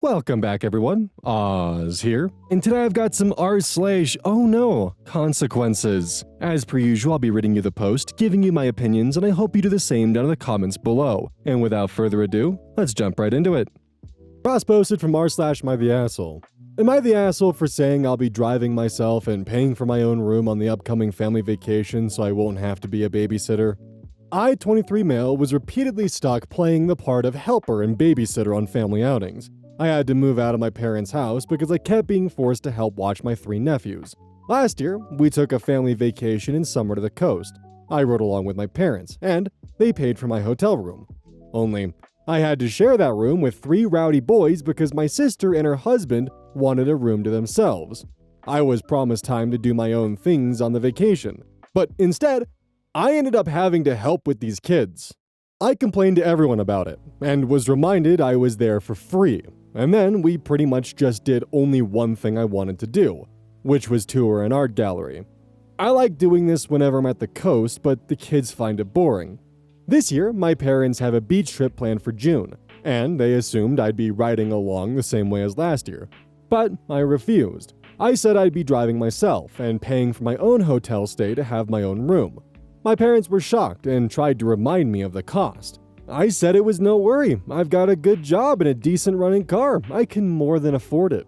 Welcome back everyone, Oz here, and today I've got some r/OhNoConsequences. As per usual, I'll be reading you the post, giving you my opinions, and I hope you do the same down in the comments below. And without further ado, let's jump right into it. Ross posted from r/MyTheAsshole. Am I the asshole for saying I'll be driving myself and paying for my own room on the upcoming family vacation so I won't have to be a babysitter? I, 23 male, was repeatedly stuck playing the part of helper and babysitter on family outings. I had to move out of my parents' house because I kept being forced to help watch my 3 nephews. Last year, we took a family vacation in somewhere to the coast. I rode along with my parents, and they paid for my hotel room. Only, I had to share that room with 3 rowdy boys because my sister and her husband wanted a room to themselves. I was promised time to do my own things on the vacation, but instead, I ended up having to help with these kids. I complained to everyone about it, and was reminded I was there for free. And then we pretty much just did only one thing I wanted to do, which was tour an art gallery. I like doing this whenever I'm at the coast, but the kids find it boring. This year, my parents have a beach trip planned for June, and they assumed I'd be riding along the same way as last year. But I refused. I said I'd be driving myself and paying for my own hotel stay to have my own room. My parents were shocked and tried to remind me of the cost. I said it was no worry, I've got a good job and a decent running car, I can more than afford it.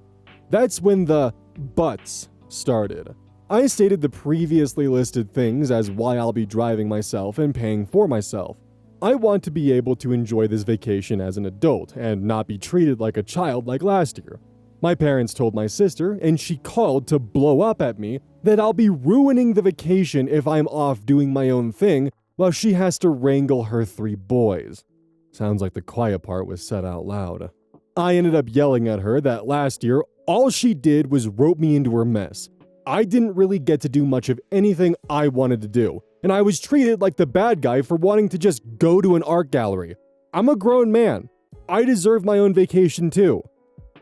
That's when the buts started. I stated the previously listed things as why I'll be driving myself and paying for myself. I want to be able to enjoy this vacation as an adult and not be treated like a child like last year. My parents told my sister, and she called to blow up at me, that I'll be ruining the vacation if I'm off doing my own thing while she has to wrangle her 3 boys. Sounds like the quiet part was said out loud. I ended up yelling at her that last year, all she did was rope me into her mess. I didn't really get to do much of anything I wanted to do, and I was treated like the bad guy for wanting to just go to an art gallery. I'm a grown man. I deserve my own vacation too.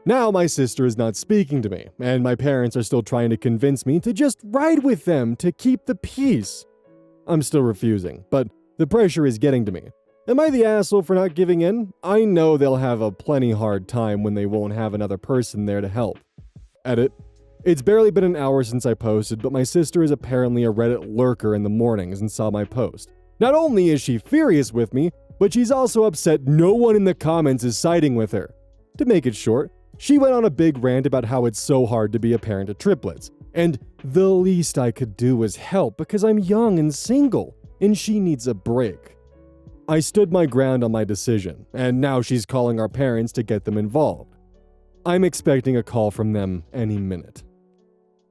Now my sister is not speaking to me, and my parents are still trying to convince me to just ride with them to keep the peace. I'm still refusing, but the pressure is getting to me. Am I the asshole for not giving in? I know they'll have a plenty hard time when they won't have another person there to help. Edit. It's barely been an hour since I posted, but my sister is apparently a Reddit lurker in the mornings and saw my post. Not only is she furious with me, but she's also upset no one in the comments is siding with her. To make it short, she went on a big rant about how it's so hard to be a parent of triplets, and the least I could do was help because I'm young and single, and she needs a break. I stood my ground on my decision, and now she's calling our parents to get them involved. I'm expecting a call from them any minute.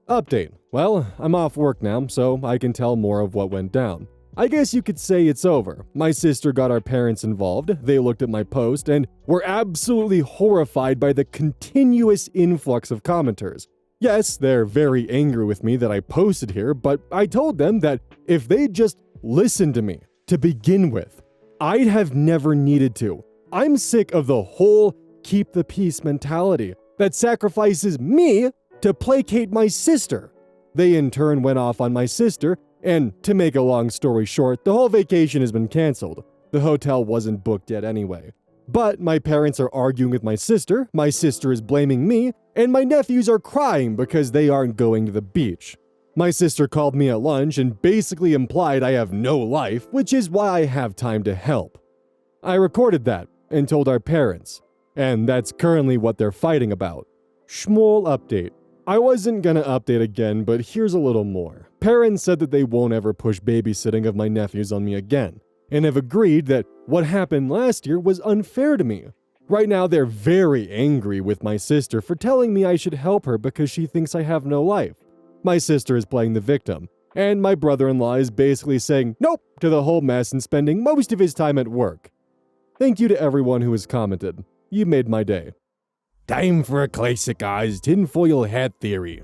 Update. Well, I'm off work now, so I can tell more of what went down. I guess you could say it's over. My sister got our parents involved, they looked at my post, and were absolutely horrified by the continuous influx of commenters. Yes, they're very angry with me that I posted here, but I told them that if they'd just listened to me to begin with, I'd have never needed to. I'm sick of the whole keep the peace mentality that sacrifices me to placate my sister. They in turn went off on my sister, and to make a long story short, the whole vacation has been canceled. The hotel wasn't booked yet anyway. But my parents are arguing with my sister is blaming me, and my nephews are crying because they aren't going to the beach. My sister called me at lunch and basically implied I have no life, which is why I have time to help. I recorded that and told our parents, and that's currently what they're fighting about. Schmoll update. I wasn't gonna update again, but here's a little more. Parents said that they won't ever push babysitting of my nephews on me again, and have agreed that what happened last year was unfair to me. Right now, they're very angry with my sister for telling me I should help her because she thinks I have no life. My sister is playing the victim, and my brother-in-law is basically saying nope to the whole mess and spending most of his time at work. Thank you to everyone who has commented. You made my day. Time for a classic Oz tinfoil hat theory.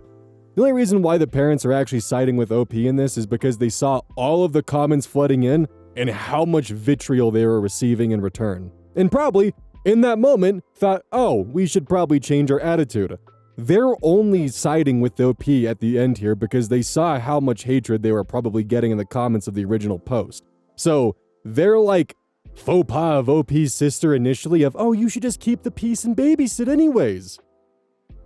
The only reason why the parents are actually siding with OP in this is because they saw all of the comments flooding in and how much vitriol they were receiving in return. And probably, in that moment, thought, oh, we should probably change our attitude. They're only siding with the OP at the end here because they saw how much hatred they were probably getting in the comments of the original post. So they're like faux pas of OP's sister initially of, oh, you should just keep the peace and babysit anyways,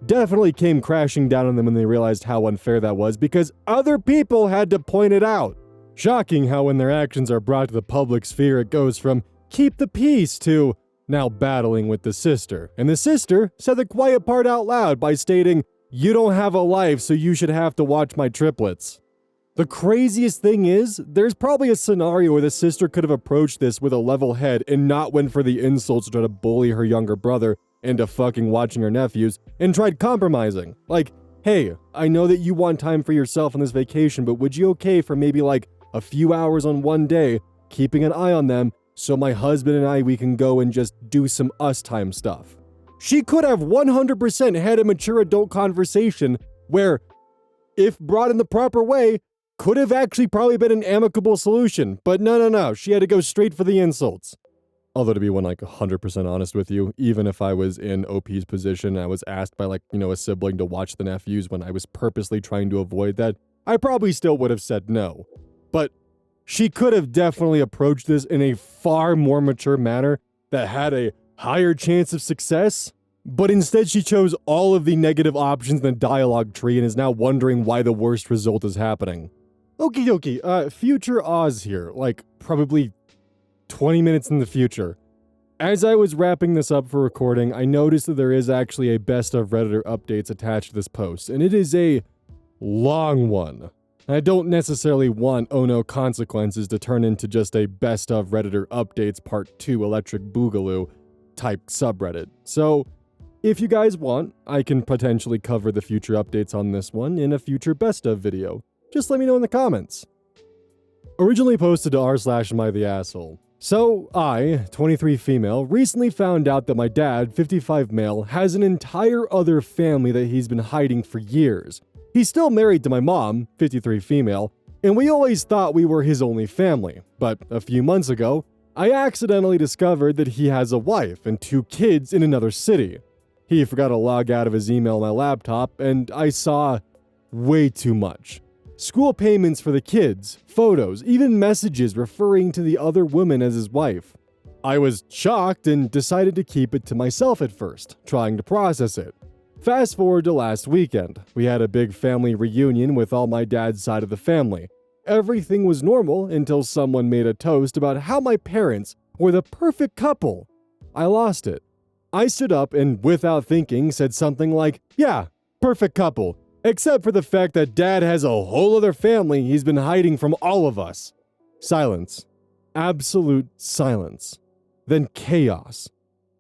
definitely came crashing down on them when they realized how unfair that was because other people had to point it out. Shocking how when their actions are brought to the public sphere, it goes from keep the peace to now battling with the sister. And the sister said the quiet part out loud by stating, you don't have a life, so you should have to watch my triplets. The craziest thing is, there's probably a scenario where the sister could have approached this with a level head and not went for the insults to try to bully her younger brother into fucking watching her nephews and tried compromising. Like, hey, I know that you want time for yourself on this vacation, but would you okay for maybe like a few hours on one day, keeping an eye on them so my husband and I, we can go and just do some us time stuff? She could have 100% had a mature adult conversation where, if brought in the proper way, could have actually probably been an amicable solution. But no, she had to go straight for the insults. Although to be 100% honest with you, even if I was in OP's position, I was asked by a sibling to watch the nephews when I was purposely trying to avoid that, I probably still would have said no. But she could have definitely approached this in a far more mature manner that had a higher chance of success. But instead she chose all of the negative options in the dialogue tree and is now wondering why the worst result is happening. Okie dokie, future Oz here, probably 20 minutes in the future. As I was wrapping this up for recording, I noticed that there is actually a best of Redditor updates attached to this post, and it is a long one. I don't necessarily want OhNoConsequences to turn into just a best of Redditor updates part 2 electric boogaloo type subreddit. So, if you guys want, I can potentially cover the future updates on this one in a future best of video. Just let me know in the comments. Originally posted to r/mytheasshole. So, I, 23 female, recently found out that my dad, 55 male, has an entire other family that he's been hiding for years. He's still married to my mom, 53 female, and we always thought we were his only family. But a few months ago, I accidentally discovered that he has a wife and 2 kids in another city. He forgot to log out of his email on my laptop, and I saw way too much. School payments for the kids, photos, even messages referring to the other woman as his wife. I was shocked and decided to keep it to myself at first, trying to process it. Fast forward to last weekend. We had a big family reunion with all my dad's side of the family. Everything was normal until someone made a toast about how my parents were the perfect couple. I lost it. I stood up and, without thinking, said something like, yeah, perfect couple. Except for the fact that Dad has a whole other family he's been hiding from all of us. Silence. Absolute silence. Then chaos.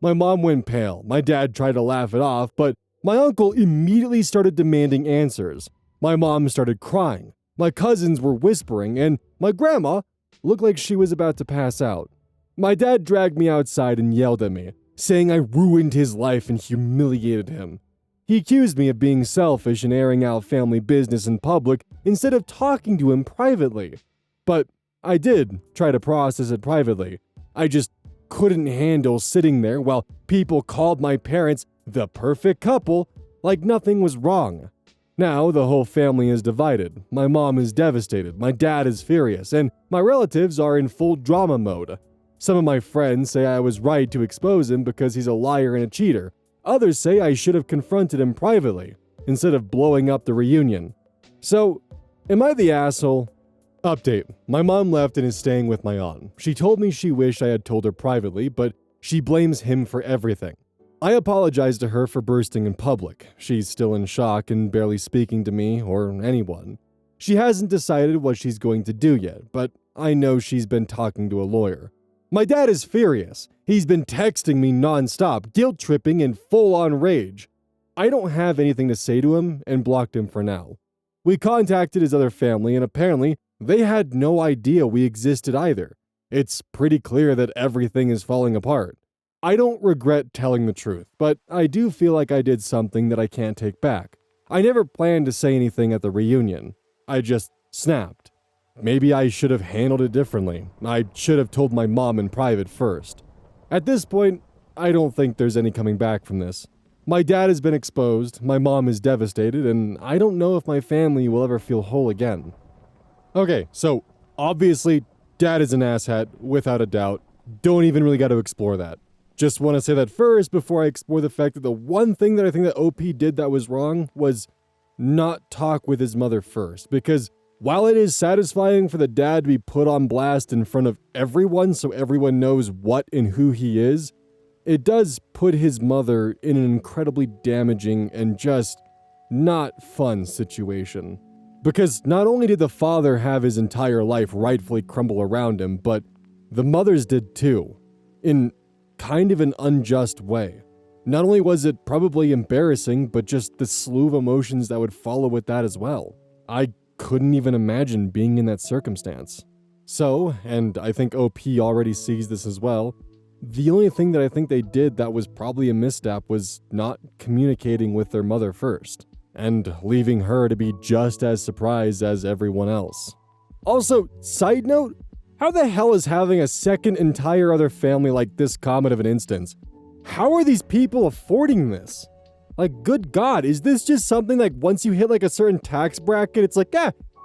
My mom went pale. My dad tried to laugh it off, but my uncle immediately started demanding answers. My mom started crying. My cousins were whispering, and my grandma looked like she was about to pass out. My dad dragged me outside and yelled at me, saying I ruined his life and humiliated him. He accused me of being selfish and airing out family business in public instead of talking to him privately. But I did try to process it privately. I just couldn't handle sitting there while people called my parents the perfect couple like nothing was wrong. Now the whole family is divided. My mom is devastated, my dad is furious, and my relatives are in full drama mode. Some of my friends say I was right to expose him because he's a liar and a cheater. Others say I should have confronted him privately, instead of blowing up the reunion. So, am I the asshole? Update. My mom left and is staying with my aunt. She told me she wished I had told her privately, but she blames him for everything. I apologized to her for bursting in public. She's still in shock and barely speaking to me or anyone. She hasn't decided what she's going to do yet, but I know she's been talking to a lawyer. My dad is furious. He's been texting me nonstop, guilt-tripping and full-on rage. I don't have anything to say to him and blocked him for now. We contacted his other family and apparently they had no idea we existed either. It's pretty clear that everything is falling apart. I don't regret telling the truth, but I do feel like I did something that I can't take back. I never planned to say anything at the reunion. I just snapped. Maybe I should have handled it differently. I should have told my mom in private first. At this point, I don't think there's any coming back from this. My dad has been exposed, my mom is devastated, and I don't know if my family will ever feel whole again. Okay, so obviously, Dad is an asshat, without a doubt. don't even really got to explore that. Just want to say that first before I explore the fact that the one thing that I think that OP did that was wrong was not talk with his mother first. Because while it is satisfying for the dad to be put on blast in front of everyone so everyone knows what and who he is, it does put his mother in an incredibly damaging and just not fun situation. Because not only did the father have his entire life rightfully crumble around him, but the mothers did too, in kind of an unjust way. Not only was it probably embarrassing, but just the slew of emotions that would follow with that as well. I couldn't even imagine being in that circumstance. So, and I think OP already sees this as well, the only thing that I think they did that was probably a misstep was not communicating with their mother first, and leaving her to be just as surprised as everyone else. Also, side note, how the hell is having a second entire other family like this common of an instance? How are these people affording this? Like, good God, is this just something like once you hit like a certain tax bracket, it's like,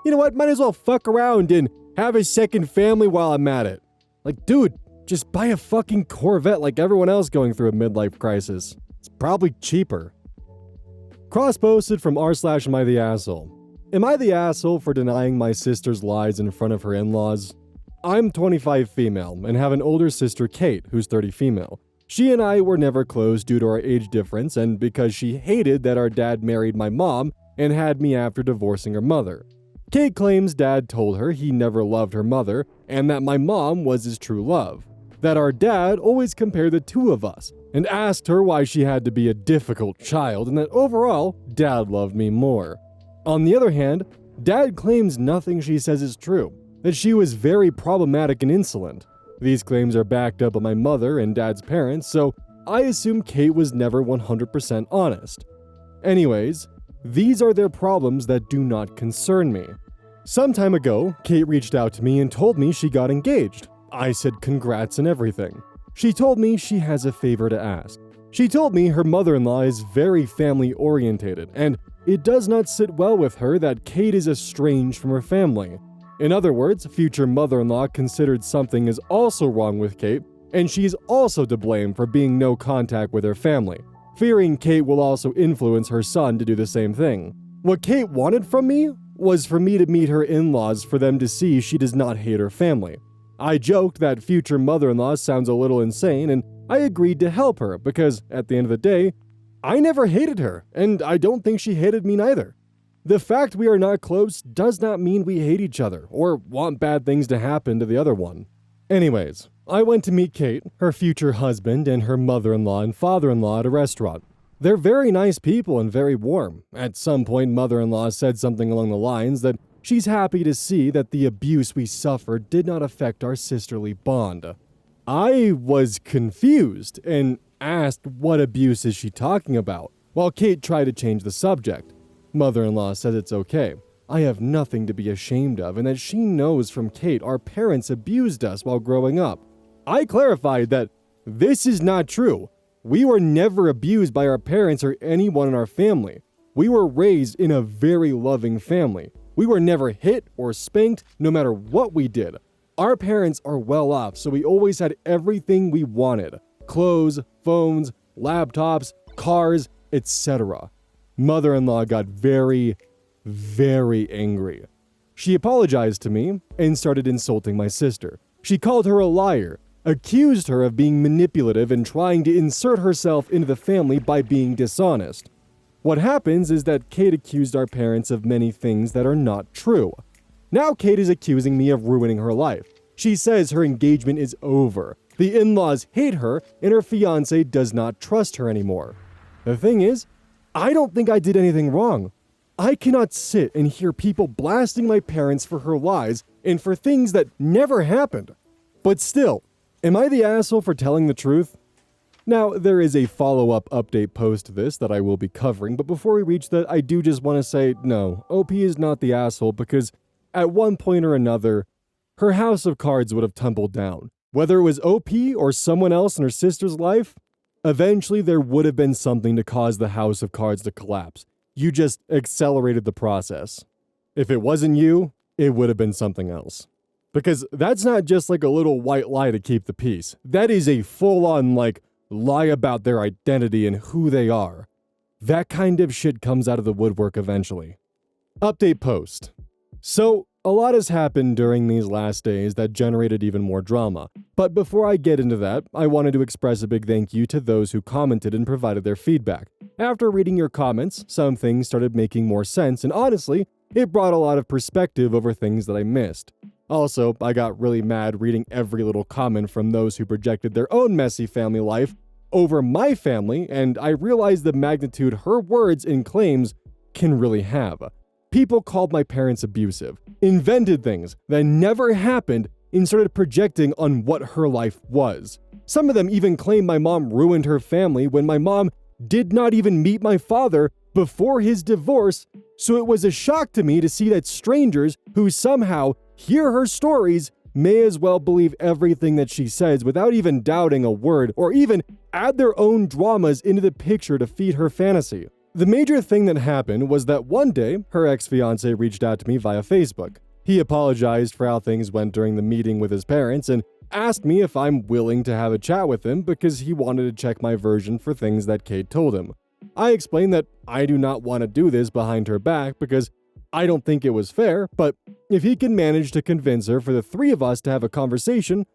you know what, might as well fuck around and have a second family while I'm at it. Like, dude, just buy a fucking Corvette like everyone else going through a midlife crisis. It's probably cheaper. Cross-posted from r/am I the asshole. Am I the asshole for denying my sister's lies in front of her in-laws? I'm 25 female and have an older sister, Kate, who's 30 female. She and I were never close due to our age difference and because she hated that our dad married my mom and had me after divorcing her mother. Kate claims dad told her he never loved her mother and that my mom was his true love. That our dad always compared the two of us and asked her why she had to be a difficult child and that overall, dad loved me more. On the other hand, dad claims nothing she says is true, that she was very problematic and insolent. These claims are backed up by my mother and dad's parents, so I assume Kate was never 100% honest. Anyways, these are their problems that do not concern me. Some time ago, Kate reached out to me and told me she got engaged. I said congrats and everything. She told me she has a favor to ask. She told me her mother-in-law is very family-orientated, and it does not sit well with her that Kate is estranged from her family. In other words, future mother-in-law considered something is also wrong with Kate, and she's also to blame for being no contact with her family, fearing Kate will also influence her son to do the same thing. What Kate wanted from me was for me to meet her in-laws for them to see she does not hate her family. I joked that future mother-in-law sounds a little insane, and I agreed to help her because, at the end of the day, I never hated her, and I don't think she hated me neither. The fact we are not close does not mean we hate each other or want bad things to happen to the other one. Anyways, I went to meet Kate, her future husband, and her mother-in-law and father-in-law at a restaurant. They're very nice people and very warm. At some point, mother-in-law said something along the lines that she's happy to see that the abuse we suffered did not affect our sisterly bond. I was confused and asked what abuse is she talking about, while Kate tried to change the subject. Mother-in-law says it's okay. I have nothing to be ashamed of and that she knows from Kate our parents abused us while growing up. I clarified that this is not true. We were never abused by our parents or anyone in our family. We were raised in a very loving family. We were never hit or spanked no matter what we did. Our parents are well off, so we always had everything we wanted. Clothes, phones, laptops, cars, etc. Mother-in-law got very, very angry. She apologized to me and started insulting my sister. She called her a liar, accused her of being manipulative and trying to insert herself into the family by being dishonest. What happens is that Kate accused our parents of many things that are not true. Now Kate is accusing me of ruining her life. She says her engagement is over. The in-laws hate her and her fiancé does not trust her anymore. The thing is, I don't think I did anything wrong. I cannot sit and hear people blasting my parents for her lies and for things that never happened. But still, am I the asshole for telling the truth? Now, there is a follow-up update post to this that I will be covering, but before we reach that, I do just want to say, no, OP is not the asshole because at one point or another, her house of cards would have tumbled down. Whether it was OP or someone else in her sister's life, eventually there would have been something to cause the house of cards to collapse. You just accelerated the process. If it wasn't you, it would have been something else. Because that's not just like a little white lie to keep the peace. That is a full-on, like, lie about their identity and who they are. That kind of shit comes out of the woodwork eventually. Update post. So, a lot has happened during these last days that generated even more drama. But before I get into that, I wanted to express a big thank you to those who commented and provided their feedback. After reading your comments, some things started making more sense, and honestly, it brought a lot of perspective over things that I missed. Also, I got really mad reading every little comment from those who projected their own messy family life over my family, and I realized the magnitude her words and claims can really have. People called my parents abusive, invented things that never happened, and started projecting on what her life was. Some of them even claimed my mom ruined her family when my mom did not even meet my father before his divorce, so it was a shock to me to see that strangers who somehow hear her stories may as well believe everything that she says without even doubting a word or even add their own dramas into the picture to feed her fantasy. The major thing that happened was that one day, her ex-fiancé reached out to me via Facebook. He apologized for how things went during the meeting with his parents and asked me if I'm willing to have a chat with him because he wanted to check my version for things that Kate told him. I explained that I do not want to do this behind her back because I don't think it was fair, but if he can manage to convince her for the three of us to have a conversation,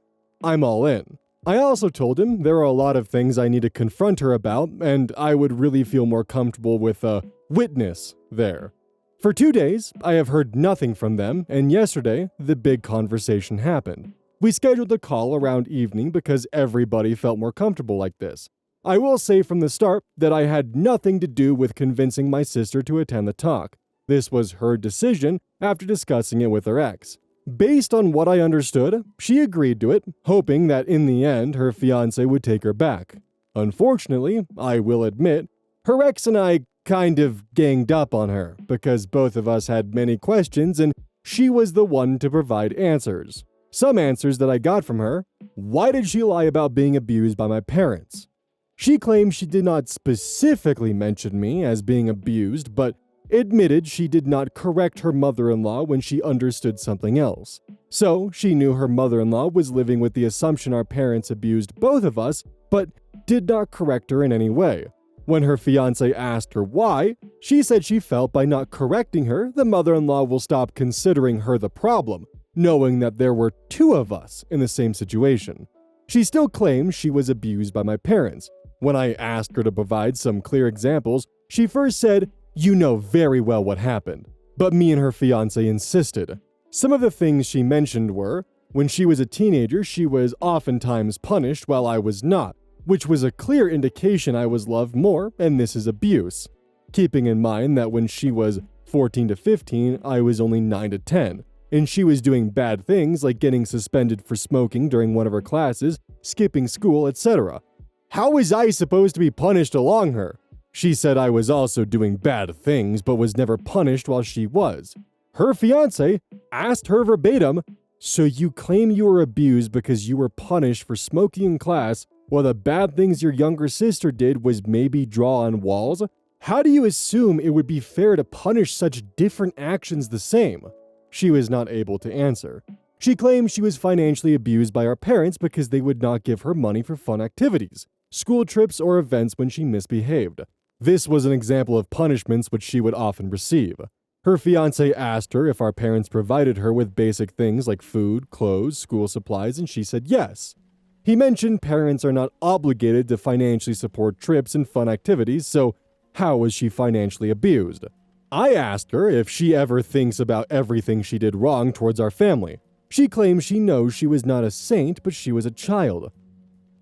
I'm all in. I also told him there are a lot of things I need to confront her about, and I would really feel more comfortable with a witness there. For 2 days, I have heard nothing from them, and yesterday, the big conversation happened. We scheduled a call around evening because everybody felt more comfortable like this. I will say from the start that I had nothing to do with convincing my sister to attend the talk. This was her decision after discussing it with her ex. Based on what I understood, she agreed to it, hoping that in the end her fiancé would take her back. Unfortunately, I will admit, her ex and I kind of ganged up on her because both of us had many questions and she was the one to provide answers. Some answers that I got from her: why did she lie about being abused by my parents? She claims she did not specifically mention me as being abused, but admitted she did not correct her mother-in-law when she understood something else. So, she knew her mother-in-law was living with the assumption our parents abused both of us, but did not correct her in any way. When her fiancé asked her why, she said she felt by not correcting her, the mother-in-law will stop considering her the problem, knowing that there were two of us in the same situation. She still claims she was abused by my parents. When I asked her to provide some clear examples, she first said, "You know very well what happened." But me and her fiancé insisted. Some of the things she mentioned were, when she was a teenager, she was oftentimes punished while I was not, which was a clear indication I was loved more, and this is abuse. Keeping in mind that when she was 14 to 15, I was only 9 to 10, and she was doing bad things like getting suspended for smoking during one of her classes, skipping school, etc. How was I supposed to be punished along her? She said I was also doing bad things, but was never punished while she was. Her fiancé asked her verbatim, "So you claim you were abused because you were punished for smoking in class, while the bad things your younger sister did was maybe draw on walls? How do you assume it would be fair to punish such different actions the same?" She was not able to answer. She claimed she was financially abused by her parents because they would not give her money for fun activities, school trips, or events when she misbehaved. This was an example of punishments which she would often receive. Her fiancé asked her if our parents provided her with basic things like food, clothes, school supplies, and she said yes. He mentioned parents are not obligated to financially support trips and fun activities, so how was she financially abused? I asked her if she ever thinks about everything she did wrong towards our family. She claims she knows she was not a saint, but she was a child.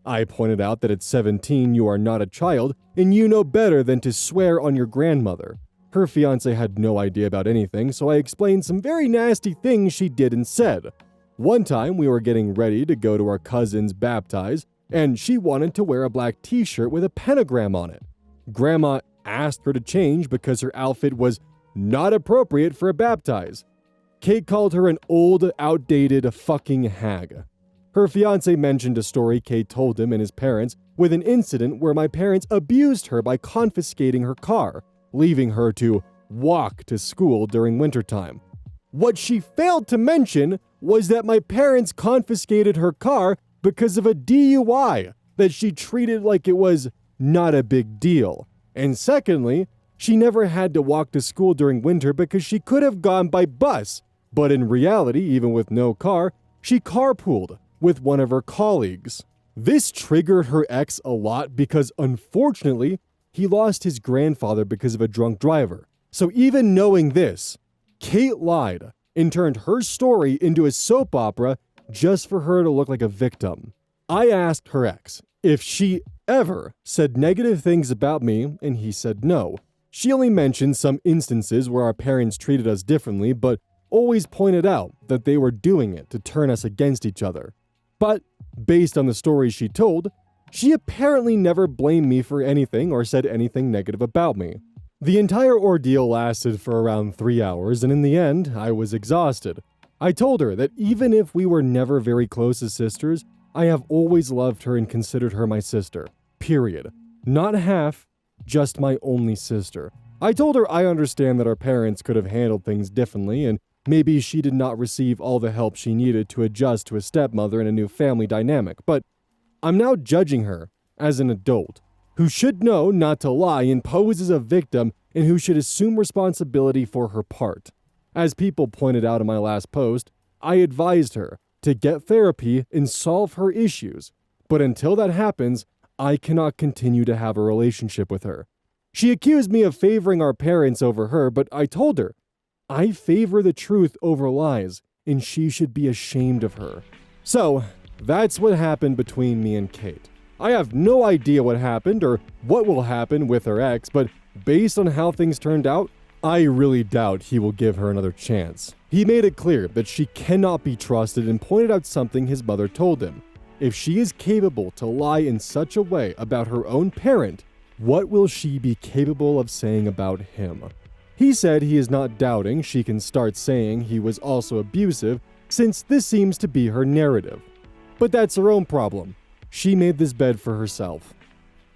I pointed out that at 17 you are not a child, and you know better than to swear on your grandmother. Her fiancé had no idea about anything, so I explained some very nasty things she did and said. One time we were getting ready to go to our cousin's baptize, and she wanted to wear a black t-shirt with a pentagram on it. Grandma asked her to change because her outfit was not appropriate for a baptize. Kate called her an old, outdated fucking hag. Her fiancé mentioned a story Kate told him and his parents with an incident where my parents abused her by confiscating her car, leaving her to walk to school during wintertime. What she failed to mention was that my parents confiscated her car because of a DUI that she treated like it was not a big deal. And secondly, she never had to walk to school during winter because she could have gone by bus. But in reality, even with no car, she carpooled with one of her colleagues. This triggered her ex a lot because unfortunately, he lost his grandfather because of a drunk driver. So even knowing this, Kate lied and turned her story into a soap opera just for her to look like a victim. I asked her ex if she ever said negative things about me, and he said no. She only mentioned some instances where our parents treated us differently, but always pointed out that they were doing it to turn us against each other. But based on the stories she told, she apparently never blamed me for anything or said anything negative about me. The entire ordeal lasted for around 3 hours, and in the end, I was exhausted. I told her that even if we were never very close as sisters, I have always loved her and considered her my sister. Period. Not half, just my only sister. I told her I understand that our parents could have handled things differently, and maybe she did not receive all the help she needed to adjust to a stepmother and a new family dynamic, but I'm now judging her as an adult who should know not to lie and pose as a victim and who should assume responsibility for her part. As people pointed out in my last post, I advised her to get therapy and solve her issues, but until that happens, I cannot continue to have a relationship with her. She accused me of favoring our parents over her, but I told her, I favor the truth over lies, and she should be ashamed of her. So, that's what happened between me and Kate. I have no idea what happened or what will happen with her ex, but based on how things turned out, I really doubt he will give her another chance. He made it clear that she cannot be trusted and pointed out something his mother told him. If she is capable to lie in such a way about her own parent, what will she be capable of saying about him? He said he is not doubting she can start saying he was also abusive, since this seems to be her narrative. But that's her own problem. She made this bed for herself.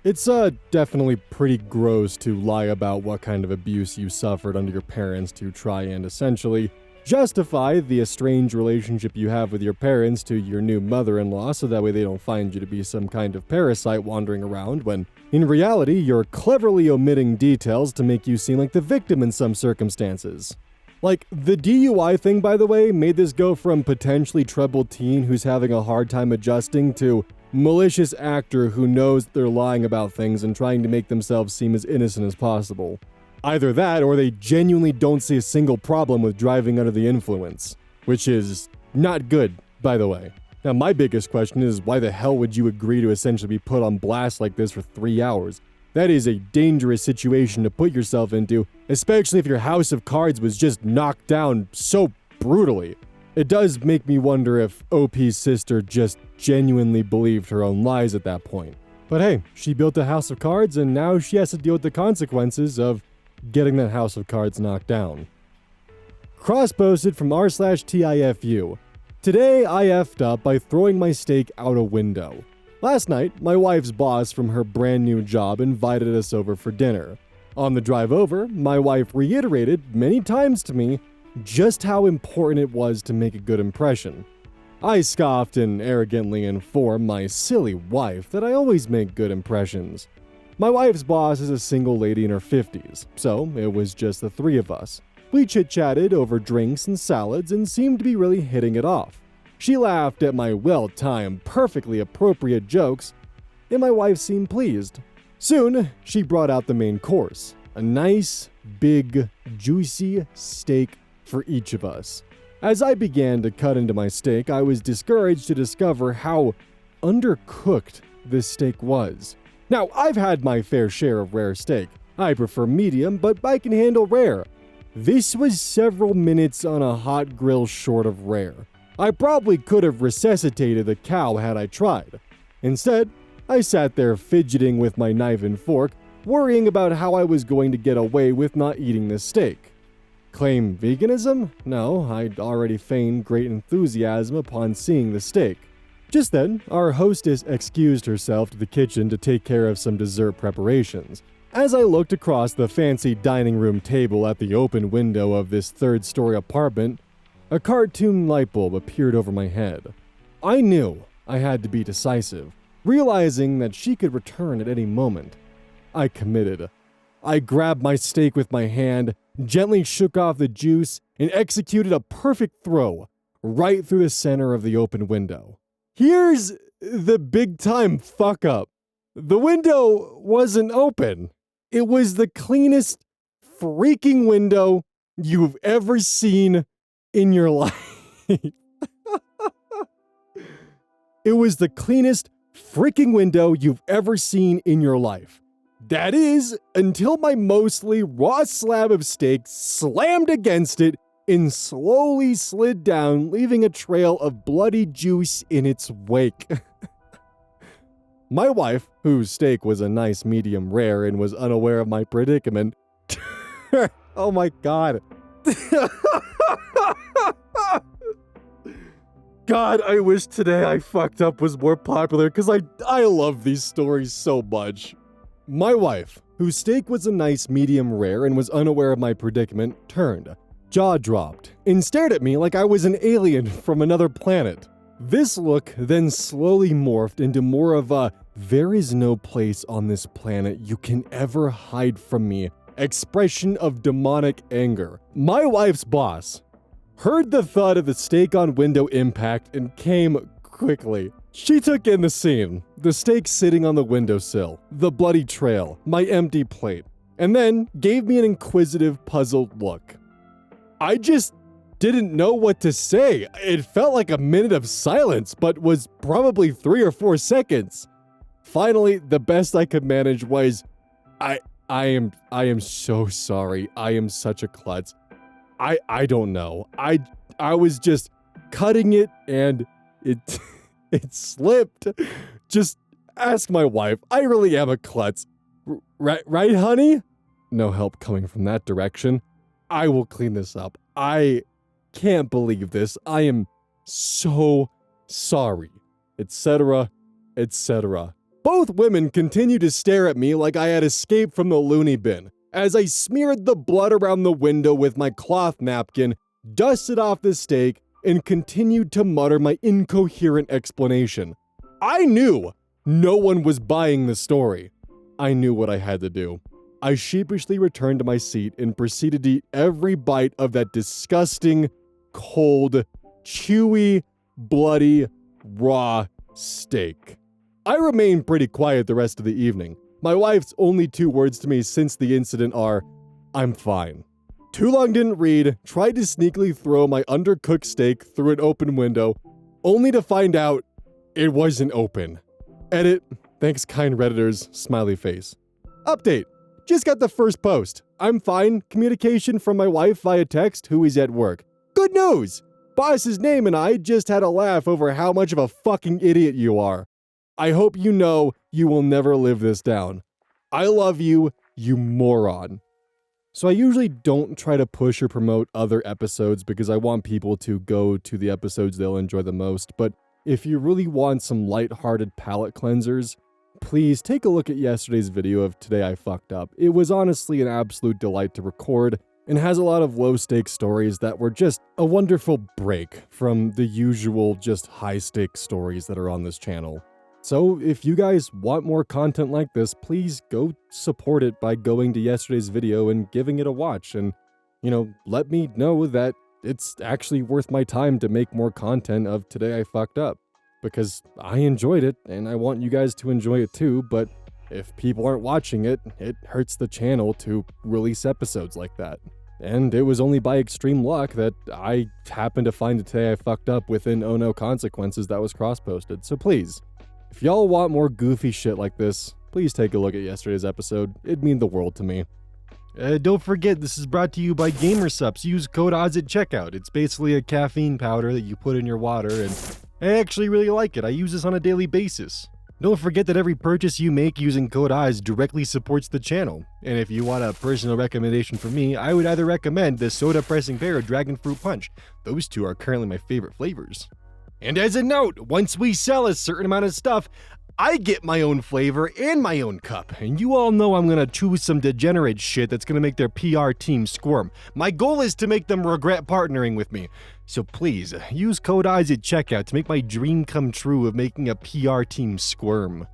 It's definitely pretty gross to lie about what kind of abuse you suffered under your parents to try and essentially justify the estranged relationship you have with your parents to your new mother-in-law so that way they don't find you to be some kind of parasite wandering around when, in reality, you're cleverly omitting details to make you seem like the victim in some circumstances. Like, the DUI thing, by the way, made this go from potentially troubled teen who's having a hard time adjusting to malicious actor who knows they're lying about things and trying to make themselves seem as innocent as possible. Either that, or they genuinely don't see a single problem with driving under the influence. Which is not good, by the way. Now, my biggest question is, why the hell would you agree to essentially be put on blast like this for 3 hours? That is a dangerous situation to put yourself into, especially if your house of cards was just knocked down so brutally. It does make me wonder if OP's sister just genuinely believed her own lies at that point. But hey, she built a house of cards and now she has to deal with the consequences of getting that house of cards knocked down. Cross-posted from r/TIFU. Today I effed up by throwing my steak out a window. Last night, my wife's boss from her brand new job invited us over for dinner. On the drive over, my wife reiterated many times to me just how important it was to make a good impression. I scoffed and arrogantly informed my silly wife that I always make good impressions. My wife's boss is a single lady in her 50s, so it was just the three of us. We chit-chatted over drinks and salads and seemed to be really hitting it off. She laughed at my well-timed, perfectly appropriate jokes, and my wife seemed pleased. Soon, she brought out the main course, a nice, big, juicy steak for each of us. As I began to cut into my steak, I was discouraged to discover how undercooked this steak was. Now, I've had my fair share of rare steak. I prefer medium, but I can handle rare. This was several minutes on a hot grill short of rare. I probably could have resuscitated the cow had I tried. Instead, I sat there fidgeting with my knife and fork, worrying about how I was going to get away with not eating this steak. Claim veganism? No, I'd already feigned great enthusiasm upon seeing the steak. Just then, our hostess excused herself to the kitchen to take care of some dessert preparations. As I looked across the fancy dining room table at the open window of this third-story apartment, A cartoon light bulb appeared over my head. I knew I had to be decisive, realizing that she could return at any moment. I committed. I grabbed my steak with my hand, gently shook off the juice, and executed a perfect throw right through the center of the open window. Here's the big time fuck up. The window wasn't open. It was the cleanest freaking window you've ever seen in your life. It was the cleanest freaking window you've ever seen in your life. That is, until my mostly raw slab of steak slammed against it and slowly slid down, leaving a trail of bloody juice in its wake. My wife, whose steak was a nice medium rare and was unaware of my predicament. Oh my god. God, I wish Today I Fucked Up was more popular because I love these stories so much. My wife, whose steak was a nice medium rare and was unaware of my predicament, turned, jaw dropped, and stared at me like I was an alien from another planet. This look then slowly morphed into more of a "there is no place on this planet you can ever hide from me" expression of demonic anger. My wife's boss heard the thud of the steak on window impact and came quickly. She took in the scene, the steak sitting on the windowsill, the bloody trail, my empty plate, and then gave me an inquisitive, puzzled look. I just didn't know what to say. It felt like a minute of silence, but was probably 3 or 4 seconds. Finally, the best I could manage was, I am so sorry. I am such a klutz. I don't know. I was just cutting it and it it slipped. Just ask my wife. I really am a klutz. Right, honey? No help coming from that direction. I will clean this up. I can't believe this. I am so sorry. Etc. etc. Both women continued to stare at me like I had escaped from the loony bin as I smeared the blood around the window with my cloth napkin, dusted off the steak, and continued to mutter my incoherent explanation. I knew no one was buying the story. I knew what I had to do. I sheepishly returned to my seat and proceeded to eat every bite of that disgusting, cold, chewy, bloody, raw steak. I remained pretty quiet the rest of the evening. My wife's only 2 words to me since the incident are, "I'm fine." Too long didn't read, tried to sneakily throw my undercooked steak through an open window, only to find out it wasn't open. Edit, thanks kind Redditors, smiley face. Update, just got the first post. I'm fine, communication from my wife via text who is at work. Good news! Boss's name and I just had a laugh over how much of a fucking idiot you are. I hope you know you will never live this down. I love you, you moron. So I usually don't try to push or promote other episodes because I want people to go to the episodes they'll enjoy the most, but if you really want some lighthearted palate cleansers, please take a look at yesterday's video of Today I Fucked Up. It was honestly an absolute delight to record and has a lot of low-stakes stories that were just a wonderful break from the usual just high-stakes stories that are on this channel. So if you guys want more content like this, please go support it by going to yesterday's video and giving it a watch and, let me know that it's actually worth my time to make more content of Today I Fucked Up. Because I enjoyed it and I want you guys to enjoy it too, but if people aren't watching it, it hurts the channel to release episodes like that. And it was only by extreme luck that I happened to find Today I Fucked Up within OhNoConsequences that was cross-posted. So please, if y'all want more goofy shit like this, please take a look at yesterday's episode. It'd mean the world to me. Don't forget, this is brought to you by GamerSupps. Use code ODDS at checkout. It's basically a caffeine powder that you put in your water, and I actually really like it. I use this on a daily basis. Don't forget that every purchase you make using code ODDS directly supports the channel. And if you want a personal recommendation from me, I would either recommend the Soda Pressing Pear or Dragon Fruit Punch. Those two are currently my favorite flavors. And as a note, once we sell a certain amount of stuff, I get my own flavor and my own cup, and you all know I'm gonna choose some degenerate shit that's gonna make their PR team squirm. My goal is to make them regret partnering with me. So please, use code EYES at checkout to make my dream come true of making a PR team squirm.